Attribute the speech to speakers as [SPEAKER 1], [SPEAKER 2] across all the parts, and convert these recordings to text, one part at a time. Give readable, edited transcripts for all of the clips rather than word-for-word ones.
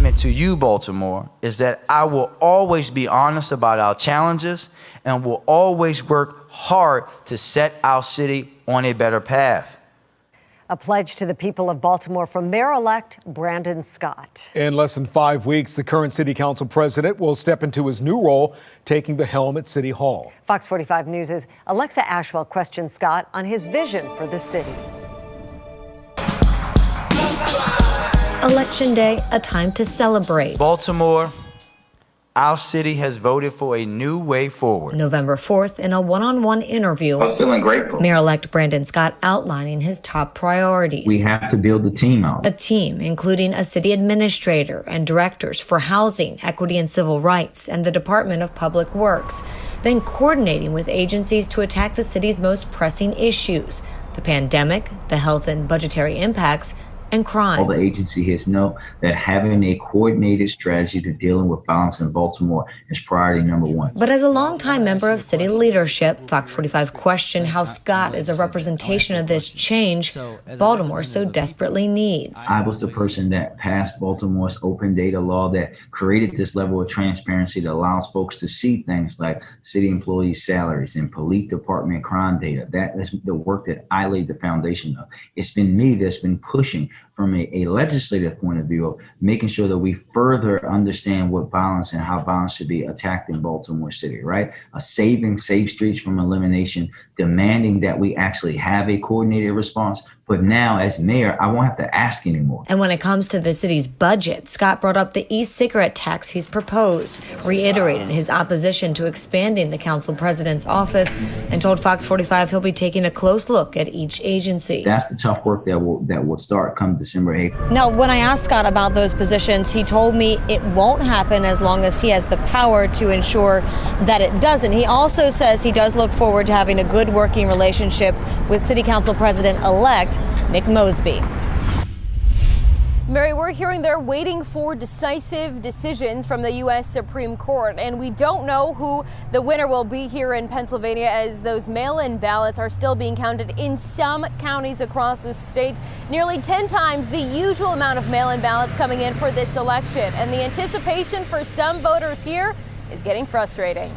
[SPEAKER 1] commitment to you, Baltimore, is that I will always be honest about our challenges and will always work hard to set our city on a better path.
[SPEAKER 2] A pledge to the people of Baltimore from Mayor-elect Brandon Scott.
[SPEAKER 3] In less than 5 weeks, the current city council president will step into his new role, taking the helm at City Hall.
[SPEAKER 2] Fox 45 News' Alexa Ashwell questioned Scott on his vision for the city.
[SPEAKER 4] Election Day, a time to celebrate.
[SPEAKER 1] Baltimore, our city has voted for a new way forward.
[SPEAKER 4] November 4th, in a one-on-one interview,
[SPEAKER 5] I'm feeling grateful.
[SPEAKER 4] Mayor-elect Brandon Scott outlining his top priorities.
[SPEAKER 5] We have to build the team out.
[SPEAKER 4] A team including a city administrator and directors for housing, equity and civil rights, and the Department of Public Works. Then coordinating with agencies to attack the city's most pressing issues: the pandemic, the health and budgetary impacts, and crime.
[SPEAKER 5] All the agency has know that having a coordinated strategy to dealing with violence in Baltimore is priority number one.
[SPEAKER 4] But as a longtime member of city leadership, Fox 45 questioned how Scott is a representation of this change Baltimore so desperately needs.
[SPEAKER 5] I was the person that passed Baltimore's open data law that created this level of transparency that allows folks to see things like city employees' salaries and police department crime data. That is the work that I laid the foundation of. It's been me that's been pushing from a legislative point of view of making sure that we further understand what violence and how violence should be attacked in Baltimore City, right? Saving safe streets from elimination, demanding that we actually have a coordinated response. But now, as mayor, I won't have to ask anymore.
[SPEAKER 4] And when it comes to the city's budget, Scott brought up the e-cigarette tax he's proposed, reiterated his opposition to expanding the council president's office, and told Fox 45 he'll be taking a close look at each agency.
[SPEAKER 5] That's the tough work that will start come December 8th.
[SPEAKER 4] Now, when I asked Scott about those positions, he told me it won't happen as long as he has the power to ensure that it doesn't. He also says he does look forward to having a good working relationship with City Council President-elect Nick Mosby.
[SPEAKER 6] Mary, we're hearing they're waiting for decisive decisions from the U.S. Supreme Court, and we don't know who the winner will be here in Pennsylvania, as those mail-in ballots are still being counted in some counties across the state. Nearly 10 times the usual amount of mail-in ballots coming in for this election, and the anticipation for some voters here is getting frustrating.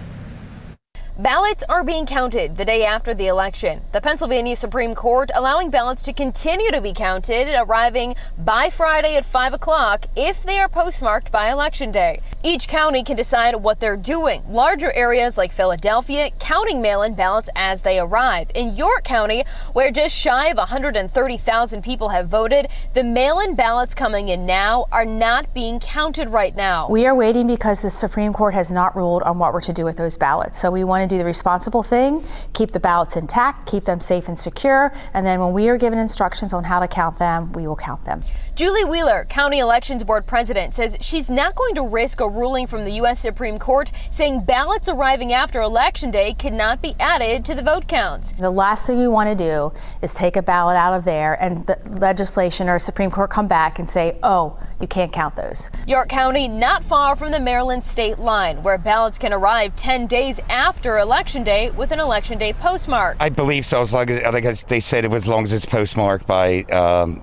[SPEAKER 6] Ballots are being counted the day after the election. The Pennsylvania Supreme Court allowing ballots to continue to be counted, arriving by Friday at 5 o'clock if they are postmarked by Election Day. Each county can decide what they're doing. Larger areas like Philadelphia counting mail-in ballots as they arrive. In York County, where just shy of 130,000 people have voted, the mail-in ballots coming in now are not being counted right now.
[SPEAKER 7] We are waiting because the Supreme Court has not ruled on what we're to do with those ballots. So we want to do the responsible thing, keep the ballots intact, keep them safe and secure, and then when we are given instructions on how to count them, we will count them.
[SPEAKER 6] Julie Wheeler, County Elections Board President, says she's not going to risk a ruling from the U.S. Supreme Court saying ballots arriving after Election Day cannot be added to the vote counts.
[SPEAKER 7] The last thing we want to do is take a ballot out of there and the legislation or Supreme Court come back and say, oh, you can't count those.
[SPEAKER 6] York County not far from the Maryland state line, where ballots can arrive 10 days after Election Day with an Election Day postmark.
[SPEAKER 8] I believe so, as long as, I think they said it was as long as it's postmarked by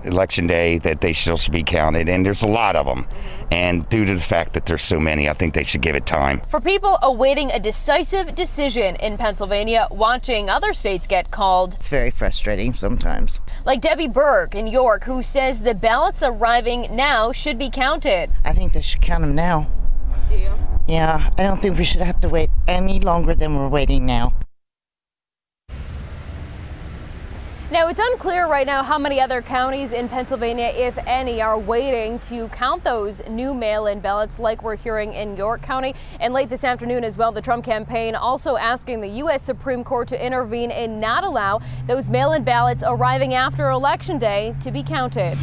[SPEAKER 8] Election Day that they still should be counted, and there's a lot of them. And due to the fact that there's so many, I think they should give it time.
[SPEAKER 6] For people awaiting a decisive decision in Pennsylvania, watching other states get called,
[SPEAKER 9] it's very frustrating sometimes.
[SPEAKER 6] Like Debbie Berg in York, who says the ballots arriving now should be counted.
[SPEAKER 9] I think they should count them now.
[SPEAKER 6] Do you?
[SPEAKER 9] Yeah, I don't think we should have to wait any longer than we're waiting now.
[SPEAKER 6] Now, it's unclear right now how many other counties in Pennsylvania, if any, are waiting to count those new mail-in ballots like we're hearing in York County. And late this afternoon as well, the Trump campaign also asking the U.S. Supreme Court to intervene and not allow those mail-in ballots arriving after Election Day to be counted.